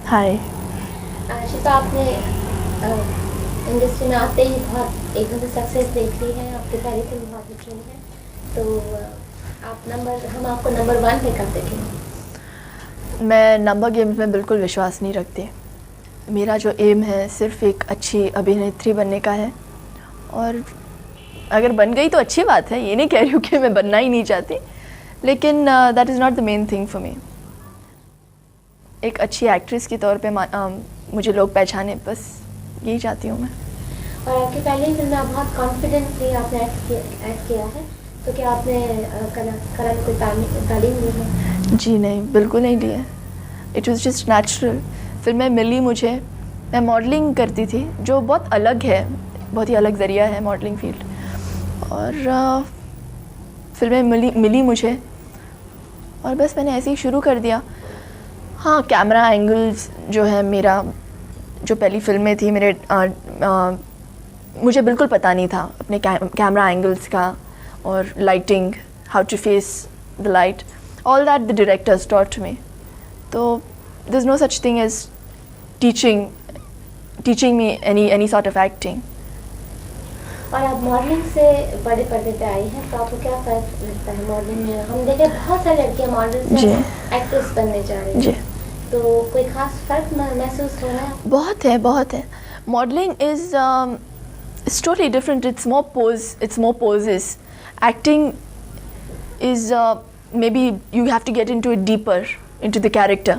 हाय। शिल्पा, आपने इंडस्ट्री में आते ही बहुत एकदम से सक्सेस देख ली है, आपकी पहली फिल्म बहुत हिट रही है, तो हम आपको नंबर 1 पे कब देखेंगे? मैं नंबर गेम्स में बिल्कुल विश्वास नहीं रखती। मेरा जो एम है सिर्फ एक अच्छी अभिनेत्री बनने का है, और अगर बन गई तो अच्छी बात है, ये नहीं कह रही हूँ कि मैं बनना ही नहीं चाहती, लेकिन that is not the main thing for me. एक अच्छी एक्ट्रेस के तौर पे मुझे लोग पहचाने, बस यही चाहती हूँ मैं। और आपकी पहली फिल्म में आप बहुत कॉन्फिडेंटली आपने एक्ट किया है, तो क्या आपने कला में कोई तालीम ली है? जी नहीं, बिल्कुल नहीं ली है। It was just natural. फिल्में मिली मुझे, मैं मॉडलिंग करती थी, जो बहुत अलग है, बहुत ही अलग ज़रिया है मॉडलिंग फील्ड, और फिल्में मिली मुझे, और बस मैंने ऐसे ही शुरू कर दिया। हाँ, कैमरा एंगल्स जो है, मेरा जो पहली फिल्में थी मेरे मुझे बिल्कुल पता नहीं था अपने कैमरा एंगल्स का, और lighting, how to face the light, all that the directors taught me. तो there is no such thing as teaching me any sort of acting. और आप मॉडलिंग से बड़े पर्दे पे आई हैं, तो आपको क्या फ़र्क लगता है मॉडलिंग में? हम देखे बहुत सारी लड़कियाँ मॉडल से एक्ट्रेस बनने जा रही हैं, तो कोई खास फ़र्क महसूस हो रहा है? बहुत है। Modelling is it's totally different. It's more poses. Acting is maybe you have to get into it deeper, into the character.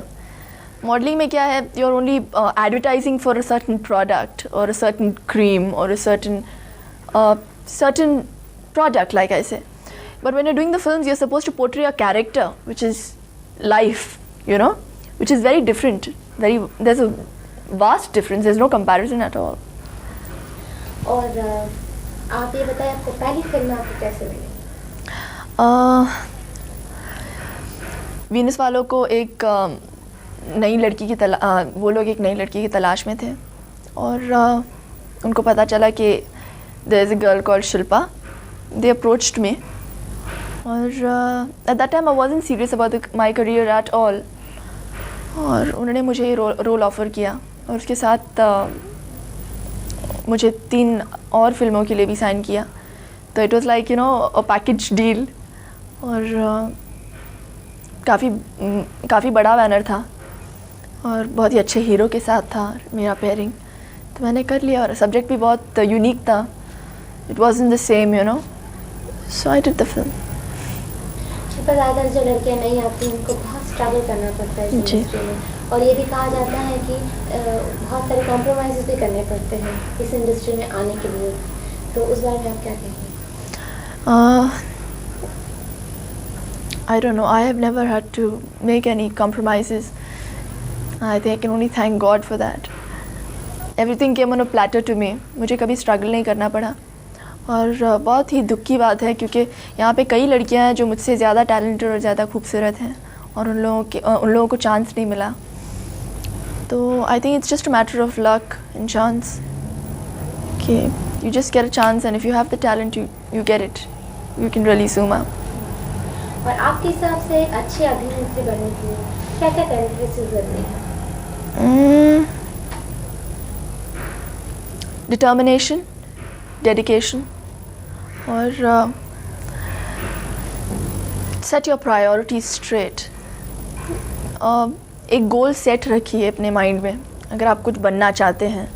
Modeling में क्या है, you're only advertising for a certain product or a certain cream or a certain product, like I say. But when you're doing the films, you're supposed to portray a character, which is life, which is very different. There's a vast difference. There's no comparison at all. और आप ये बताइए, आपको पहली film आपको कैसे मिली? Venus वालों को एक नई लड़की की वो लोग एक नई लड़की की तलाश में थे, और उनको पता चला कि there is a girl called Shilpa. They approached me, और at that time I wasn't serious about my career at all, और उन्होंने मुझे रोल ऑफ़र किया, और उसके साथ मुझे 3 और फिल्मों के लिए भी साइन किया। तो it was like a package deal, और काफ़ी बड़ा बैनर था, और बहुत ही अच्छे हीरो के साथ था मेरा पेयरिंग, तो मैंने कर लिया। और सब्जेक्ट भी बहुत यूनिक था, it wasn't the same, so I did the film. ज़्यादातर जो लड़कियाँ नहीं आती उनको बहुत स्ट्रगल करना पड़ता है इस इंडस्ट्री में, और ये भी कहा जाता है कि बहुत सारे कॉम्प्रोमाइज़ भी करने पड़ते हैं इस इंडस्ट्री में आने के लिए, तो उस बारे में आप क्या कहेंगे? I don't know. I have never had to make any compromises. I think I can only thank God for that. Everything came on a platter to me. मुझे कभी स्ट्रगल नहीं करना पड़ा, और बहुत ही दुख की बात है, क्योंकि यहाँ पे कई लड़कियाँ हैं जो मुझसे ज़्यादा टैलेंटेड और ज़्यादा खूबसूरत हैं, और उन लोगों को चांस नहीं मिला। तो I think it's just a matter of luck and chance, कि you just get a chance, and if you have the talent you get it, you can really zoom out. और आपके हिसाब से अच्छी अभिनेत्री बनने के लिए क्या क्या कैरेक्टरिस्टिक्स ज़रूरी है? डिटर्मिनेशन, डेडिकेशन, और सेट योर प्रायोरिटीज स्ट्रेट। एक गोल सेट रखिए अपने माइंड में। अगर आप कुछ बनना चाहते हैं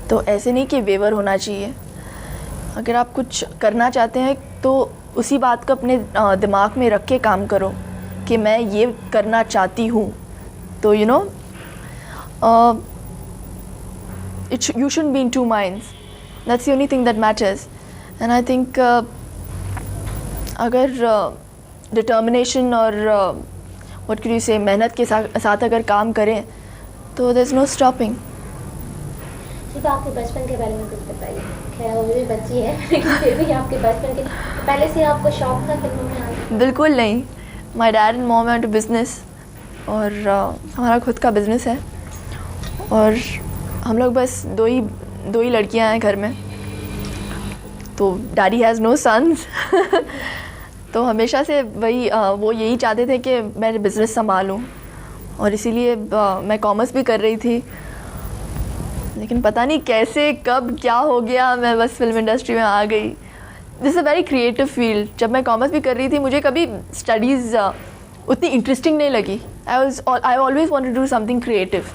तो ऐसे नहीं कि वेवर होना चाहिए। अगर आप कुछ करना चाहते हैं तो उसी बात को अपने दिमाग में रख के काम करो कि मैं ये करना चाहती हूँ। तो you shouldn't be in two minds. That's the only thing that matters. And I think अगर determination और what could you say, मेहनत के साथ अगर काम करें तो there's no stopping. तो आपके बचपन के बारे में कुछ बताइए। खैर वो भी बच्ची है लेकिन फिर भी आपके बचपन के पहले से आपको शौक था फिल्मों में आने? बिल्कुल नहीं। My dad and mom are into business, और हमारा खुद का बिज़नेस है, और हम लोग बस दो ही लड़कियां हैं घर में, तो डैडी हैज़ नो सन्स तो हमेशा से वो यही चाहते थे कि मैं बिज़नेस संभालूं, और इसीलिए मैं कॉमर्स भी कर रही थी, लेकिन पता नहीं कैसे कब क्या हो गया, मैं बस फिल्म इंडस्ट्री में आ गई. This is a very creative field. जब मैं कॉमर्स भी कर रही थी मुझे कभी स्टडीज़ उतनी इंटरेस्टिंग नहीं लगी. I always wanted to do something creative,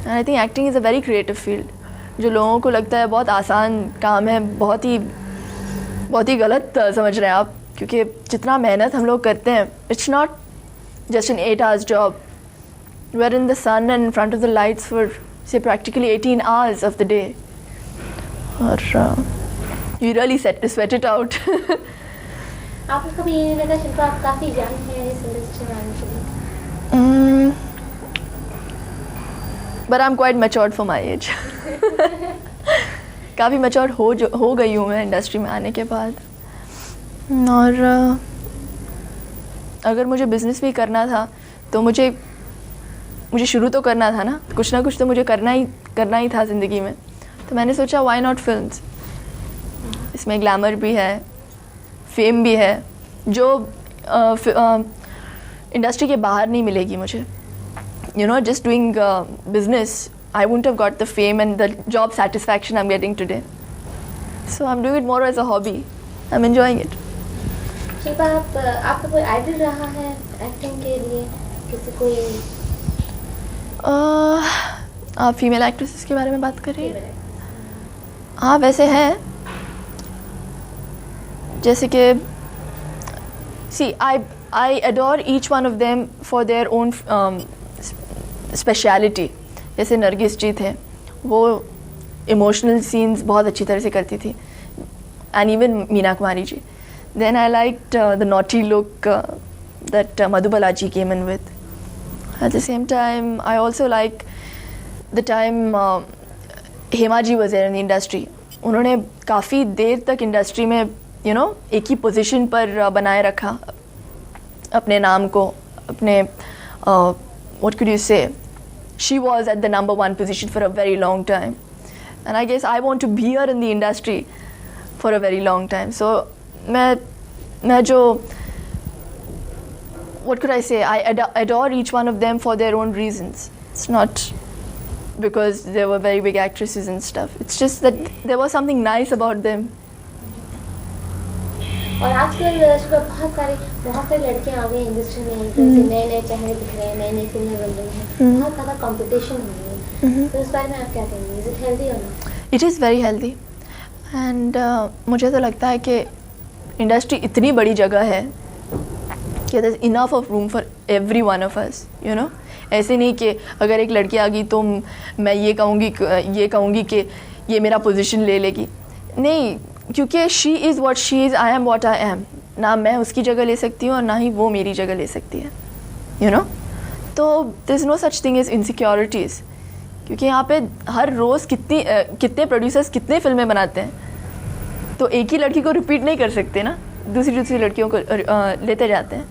and I think acting is a very creative field. जो लोगों को लगता है बहुत आसान काम है, बहुत ही गलत समझ रहे हैं आप, क्योंकि जितना मेहनत हम लोग करते हैं, it's not just an 8 hours job. We are in the sun and in front of the lights for say practically 18 hours of the day, और you really sweat it out. आपको कभी ये नहीं लगा शिल्पा आप काफ़ी यंग हैं इस इंडस्ट्री में आने के लिए? But I'm quite matured for my age. काफ़ी मैच्योर हो गई हूँ मैं इंडस्ट्री में आने के बाद. और अगर मुझे बिज़नेस भी करना था तो मुझे शुरू तो करना था ना, कुछ ना कुछ तो मुझे करना ही था ज़िंदगी में. तो मैंने सोचा व्हाई नॉट फिल्म्स. इसमें ग्लैमर भी है, फेम भी है, जो इंडस्ट्री के बाहर नहीं मिलेगी मुझे. You know, just doing business, I wouldn't have got the fame and the job satisfaction I'm getting today. So I'm doing it more as a hobby. I'm enjoying it. Shilpa, आपका कोई आइडल रहा है acting के लिए, किसी कोई? आप female actresses के बारे में बात कर रही हैं? हाँ, वैसे हैं. जैसे कि I adore each one of them for their own speciality. जैसे नरगिस जी थे, वो इमोशनल सीन्स बहुत अच्छी तरह से करती थी, and even Meena Kumari ji. Then I liked the naughty look that Madhubala ji came in with. At the same time I also like the time Hema ji was in the industry. उन्होंने काफ़ी देर तक इंडस्ट्री में एक ही पोजीशन पर बनाए रखा अपने नाम को, अपने what could you say, she was at the number 1 position for a very long time, and I guess I want to be here in the industry for a very long time. So मैं जो what could I say, I adore each one of them for their own reasons. It's not because they were very big actresses and stuff. It's just that there was something nice about them. और आजकल बहुत सारी लड़कियां आ गई industry में, जैसे नए चेहरे दिख रहे हैं, नई फिल्में बन रही हैं, बहुत ज़्यादा कंपटीशन हो रही है. तो इस बारे में आप क्या कहेंगे? इज इट हेल्दी और not? It is very healthy, and मुझे तो लगता है कि इंडस्ट्री इतनी बड़ी जगह है कि there is enough of room for every one of us. ऐसे नहीं कि अगर एक लड़की आ गई तो मैं ये कहूँगी कि ये मेरा पोजीशन ले लेगी. नहीं, क्योंकि she is what she is, I am what I am. ना मैं उसकी जगह ले सकती हूँ और ना ही वो मेरी जगह ले सकती है. तो there is no such thing is insecurities, क्योंकि यहाँ पे हर रोज़ कितने प्रोड्यूसर्स कितने फिल्में बनाते हैं, तो एक ही लड़की को रिपीट नहीं कर सकते ना, दूसरी लड़कियों को लेते जाते हैं.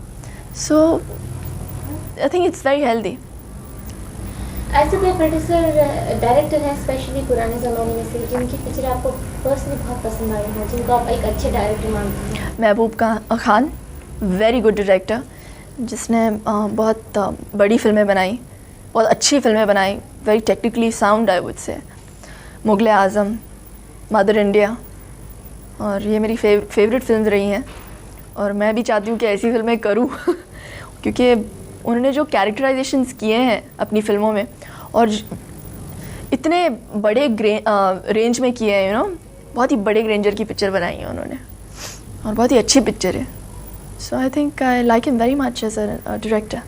So I think it's very healthy. ऐसे कोई प्रोड्यूसर डायरेक्टर हैं स्पेशली पुराने ज़माने में से जिनकी पिक्चर आपको पर्सनली बहुत पसंद आई हो, जिनको आप एक अच्छे डायरेक्टर मानते हैं? Mehboob Khan, very good director, जिसने बहुत बड़ी फिल्में बनाई, बहुत अच्छी फिल्में बनाई, very technically sound I would say. Mughal Azam, mother India, और ये मेरी फेवरेट फिल्म्स रही हैं, और मैं भी चाहती हूँ कि ऐसी फिल्में करूँ क्योंकि उन्होंने जो कैरेक्टराइजेशंस किए हैं अपनी फिल्मों में, और इतने बड़े रेंज में किए हैं, बहुत ही बड़े रेंजर की पिक्चर बनाई है उन्होंने, और बहुत ही अच्छी पिक्चर है. So I think I like him very much as a director.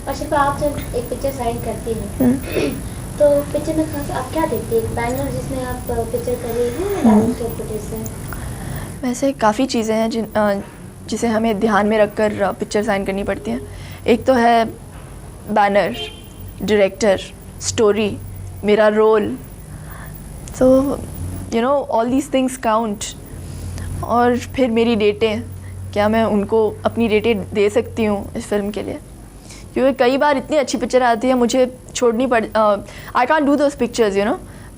और शिल्पा, आप जब एक पिक्चर साइन करती हैं तो पिक्चर में खास आप क्या देखती हैं? बैनर जिसमें आप पिक्चर कर रही हैं, डायरेक्टर प्रोड्यूसर? वैसे काफ़ी चीज़ें हैं जिसे हमें ध्यान में रखकर पिक्चर साइन करनी पड़ती हैं. एक तो है बैनर, डायरेक्टर, स्टोरी, मेरा रोल. तो ऑल दीज थिंग्स काउंट. और फिर मेरी डेटें, क्या मैं उनको अपनी डेटें दे सकती हूँ इस फिल्म के लिए, क्योंकि कई बार इतनी अच्छी पिक्चर आती है मुझे छोड़नी पड़, I can't do those pictures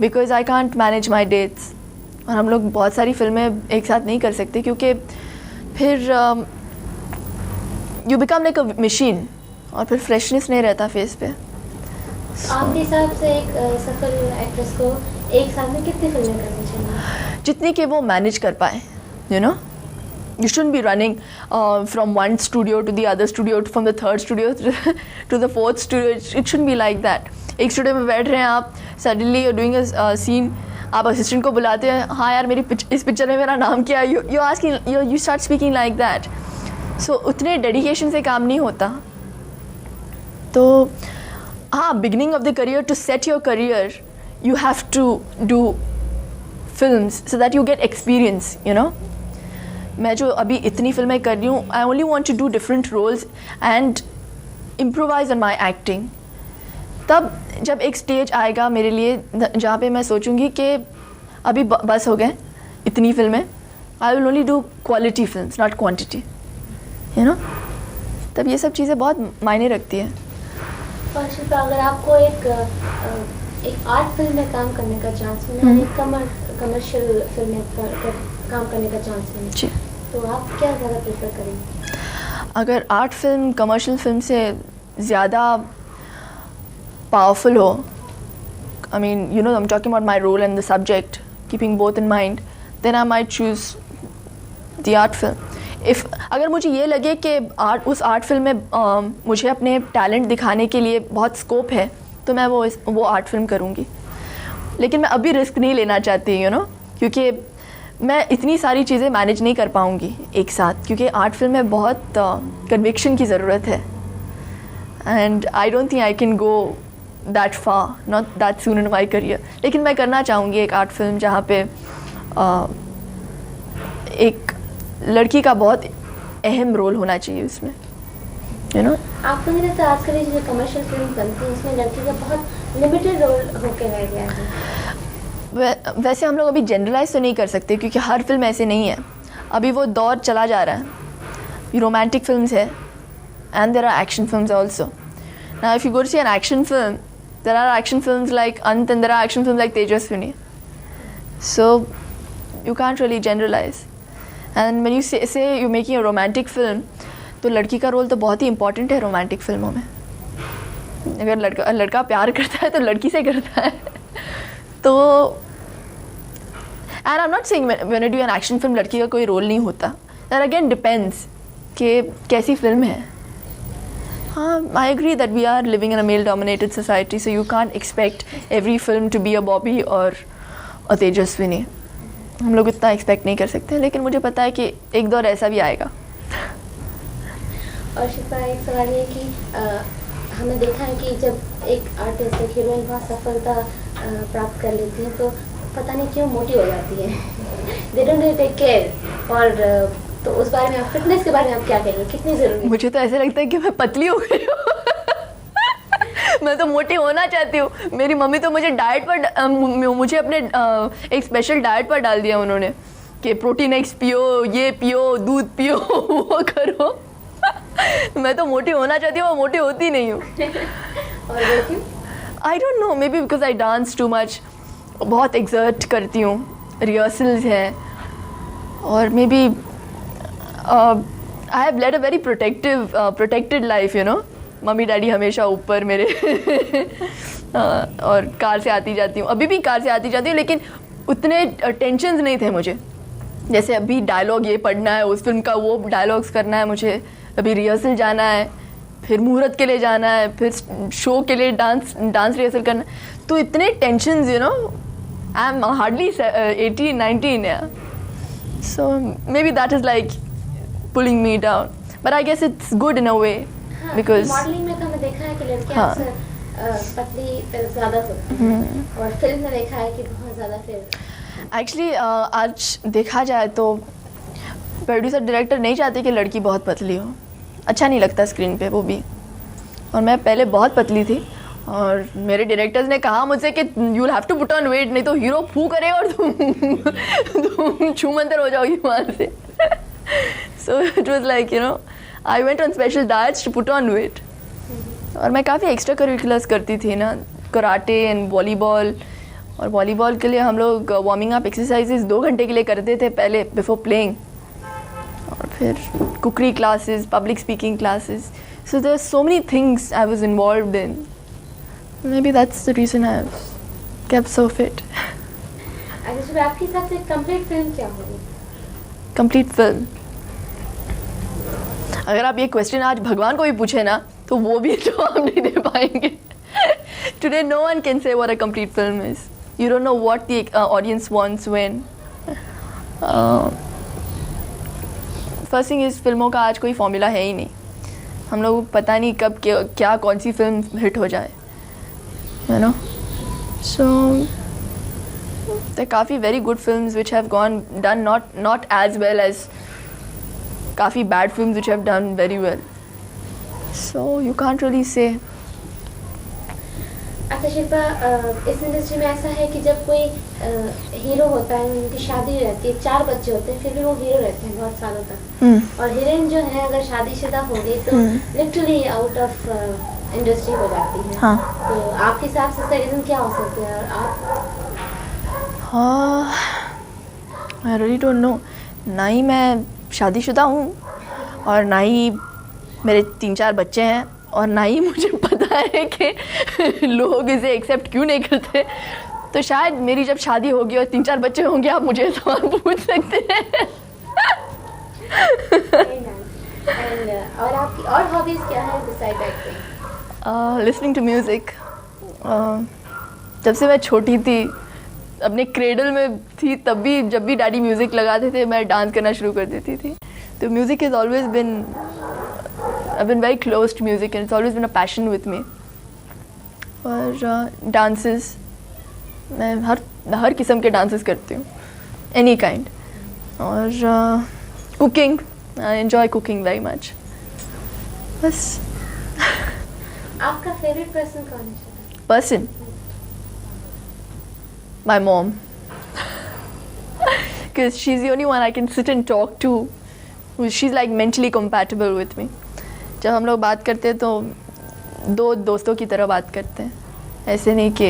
because I can't manage my dates. और हम लोग बहुत सारी फिल्में एक साथ नहीं कर सकते, क्योंकि फिर you become like a machine. और फिर फ्रेशनेस नहीं रहता फेस पे। आपके हिसाब से एक सफल एक्ट्रेस को एक साल में कितनी फिल्में करनी चाहिए? जितनी कि वो मैनेज कर पाए, you know. You shouldn't be running from one studio to the other studio, from the third studio to the fourth studio. It shouldn't be like that. एक स्टूडियो में बैठ रहे हैं आप, suddenly you're doing a scene, आप assistant को बुलाते हैं, हाँ यार मेरी इस पिक्चर में मेरा नाम क्या है, you start speaking like that. So उतने डेडिकेशन से काम नहीं होता। तो हाँ, beginning of the career, to set your career you have to do films so that you get experience, you know. मैं जो अभी इतनी फिल्में कर रही हूँ, I only want to do different roles and improvise on my acting. तब जब एक स्टेज आएगा मेरे लिए जहाँ पे मैं सोचूंगी कि अभी बस हो गए इतनी फिल्में, I will only do quality films not quantity, you know. तब ये सब चीज़ें बहुत मायने रखती है। और शिल्पा, अगर आपको एक आर्ट फिल्म में काम करने का चांस मिले, एक कमर्शियल फिल्म में काम करने का चांस मिले, तो आप क्या ज़्यादा प्रेफर करेंगे? अगर आर्ट फिल्म कमर्शियल फिल्म से ज़्यादा पावरफुल हो, I mean you know I am talking about my role and the subject, keeping both in mind, then I might choose the art film. अगर मुझे ये लगे कि उस आर्ट फिल्म में मुझे अपने टैलेंट दिखाने के लिए बहुत स्कोप है, तो मैं वो आर्ट फिल्म करूँगी। लेकिन मैं अभी रिस्क नहीं लेना चाहती, यू नो, क्योंकि मैं इतनी सारी चीज़ें मैनेज नहीं कर पाऊँगी एक साथ, क्योंकि आर्ट फिल्म में बहुत कन्विक्शन की ज़रूरत है and I don't think I can go that far, not that soon in my career. लेकिन मैं करना चाहूँगी एक आर्ट फिल्म जहाँ पे एक लड़की का बहुत अहम रोल होना चाहिए उसमें, यू नो। आपको नहीं लगता आजकल जो कमर्शियल फिल्म बनती है उसमें लड़की का बहुत लिमिटेड रोल होके रह गया है? वैसे हम लोग अभी जनरलाइज तो नहीं कर सकते क्योंकि हर फिल्म ऐसे नहीं है। अभी वो दौर चला जा रहा है, रोमांटिक फिल्म्स है and there are action films also. Now if you go to see an action film, there are action films like अंत and there are action films like Tejaswini, so you can't really generalise. And when you say you making a romantic film, तो लड़की का role तो बहुत ही important है romantic फिल्मों में। अगर लड़का प्यार करता है तो लड़की से करता है। तो and I am not saying when I do an action film लड़की का कोई रोल नहीं होता, दैट अगेन डिपेंड्स कि कैसी फिल्म है। हाँ, I agree that we are living in a male dominated society, so you can't expect every film to be a Bobby और अ तेजस्विनी। हम लोग इतना एक्सपेक्ट नहीं कर सकते, लेकिन मुझे पता है कि एक दौर ऐसा भी आएगा। और शिल्पा, एक सवाल ये कि हमने देखा है कि जब एक आर्टिस्ट, एक हीरोइन बहुत सफलता प्राप्त कर लेती है तो पता नहीं क्यों मोटी हो जाती है। They don't take care. और तो उस बारे में, आप फिटनेस के बारे में आप क्या कहेंगे, कितनी ज़रूरी? मुझे तो ऐसे लगता है कि मैं पतली हो गई हूँ। मैं तो मोटी होना चाहती हूँ। मेरी मम्मी तो मुझे डाइट पर मुझे अपने एक स्पेशल डाइट पर डाल दिया उन्होंने कि प्रोटीन एक्स पियो, ये पियो, दूध पियो, वो करो। मैं तो मोटी होना चाहती हूँ, मोटी होती नहीं हूँ। और वो क्यों? I don't know, maybe because I dance too much, बहुत एग्जर्ट करती हूँ, रिहर्सल्स हैं, और maybe I have led a very protected life, you know. Mummy daddy हमेशा ऊपर मेरे और कार से आती जाती हूँ, अभी भी कार से आती जाती हूँ, लेकिन उतने टेंशन्स नहीं थे मुझे। जैसे अभी डायलॉग ये पढ़ना है, उस फिल्म का वो डायलॉग्स करना है मुझे, अभी रिहर्सल जाना है, फिर मुहूर्त के लिए जाना है, फिर शो के लिए डांस रिहर्सल करना है, तो इतने tensions, you know. I M hardly 18-19, yeah. So maybe that is like pulling me down, but I guess it's good in a way, because modelling में तो हमने देखा है कि लड़कियां अक्सर पतली फिर ज़्यादा होती हैं, और फिल्म में देखा है कि बहुत ज़्यादा फिर एक्चुअली आज देखा जाए तो प्रोड्यूसर डायरेक्टर नहीं चाहते कि लड़की बहुत पतली हो, अच्छा नहीं लगता स्क्रीन पे वो भी। और मैं पहले बहुत पतली थी और मेरे डायरेक्टर्स ने कहा मुझसे कि you will have to put on weight, नहीं तो हीरो फू करे और तुम छूमंतर हो जाओगी वहाँ से। So it was like, you know, I went on special diets to put on weight. और मैं काफ़ी एक्स्ट्रा करिकुलर्स करती थी ना, कराटे एंड वॉलीबॉल। और वॉलीबॉल के लिए हम लोग वार्मिंग अप एक्सरसाइजेज 2 घंटे के लिए करते थे पहले बिफोर प्लेइंग, और फिर cookery classes, public speaking classes. So there are so many things I was involved in. Maybe that's the reason I've kept so fit. अच्छा शिल्पा, आपके हिसाब से कंप्लीट फिल्म क्या होगी? कंप्लीट फिल्म, अगर आप ये क्वेश्चन आज भगवान को भी पूछे ना तो वो भी जवाब नहीं दे पाएंगे. Today no one can say what a complete film is. You don't know what the audience wants when. First thing इस फिल्मों का आज कोई फॉर्मूला है ही नहीं. हम लोग को पता नहीं कब क्या कौन सी फिल्म हिट हो जाए, you know. So there are काफ़ी very good films which have done not as well as काफ़ी bad films which have done very well. So you can't really say. अच्छा शिल्पा, इस इंडस्ट्री में ऐसा है कि जब कोई हीरो होता है, उनकी शादी रहती है, 4 बच्चे होते हैं, फिर भी वो हीरो रहते हैं बहुत सालों तक. और हीरोइन जो है अगर शादीशुदा हो गई तो लिटरली आउट ऑफ इंडस्ट्री हो जाती है. हाँ. तो आपके हिसाब से इसका रीज़न क्या हो सकता है? और आप आई रियली डोंट नो. ना ही मैं शादीशुदा हूँ और ना ही मेरे 3-4 बच्चे हैं और ना ही मुझे पता है कि लोग इसे एक्सेप्ट क्यों नहीं करते. तो शायद मेरी जब शादी होगी और 3-4 बच्चे होंगे आप मुझे सवाल पूछ सकते हैं. और आपकी और हॉबीज क्या है beside acting? Listening to music. जब से मैं छोटी थी, अपने क्रेडल में थी, तब भी जब भी डैडी म्यूज़िक लगाते थे मैं डांस करना शुरू कर देती थी. तो music is always been, I've been very close to music and it's always been a passion with me. और डांसेस, मैं हर किस्म के डांसेस करती हूँ, एनी काइंड. और cooking, I enjoy cooking very much. बस. आपका फेवरेट पर्सन कौन है? Person, my mom. Because she's the only one I can sit and talk to. She's like mentally compatible with me. जब हम लोग बात करते हैं तो 2 दोस्तों की तरह बात करते हैं. ऐसे नहीं कि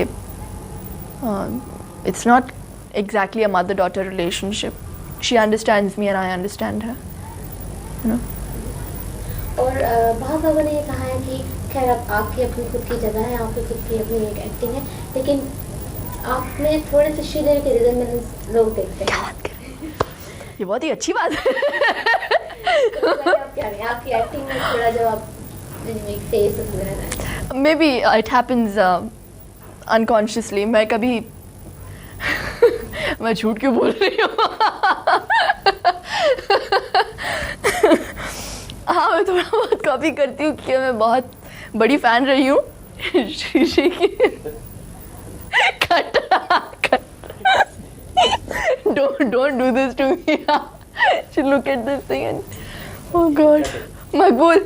it's not exactly a mother-daughter relationship. She understands me and I understand her. You know. और बहुत लोगों ने ये कहा है कि खैर आपकी अपनी खुद की जगह है, आपकी खुद की अपनी एक एक्टिंग है, लेकिन आप में थोड़े से शिदर के रिजर्वेशन लोग देखते हैं. क्या बात कर रहे हैं? ये बहुत ही अच्छी बात है. तो आप क्या करें? आपकी एक्टिंग में थोड़ा जब आप फेस वगैरह, Maybe it happens unconsciously. मैं कभी मैं झूठ क्यों बोल रही हूँ? हाँ, मैं थोड़ा बहुत कॉपी करती हूँ कि मैं बहुत बड़ी फैन रही हूँ शीशी की. Cut. Don't do this to me. She look at this thing and oh God, Maqbool.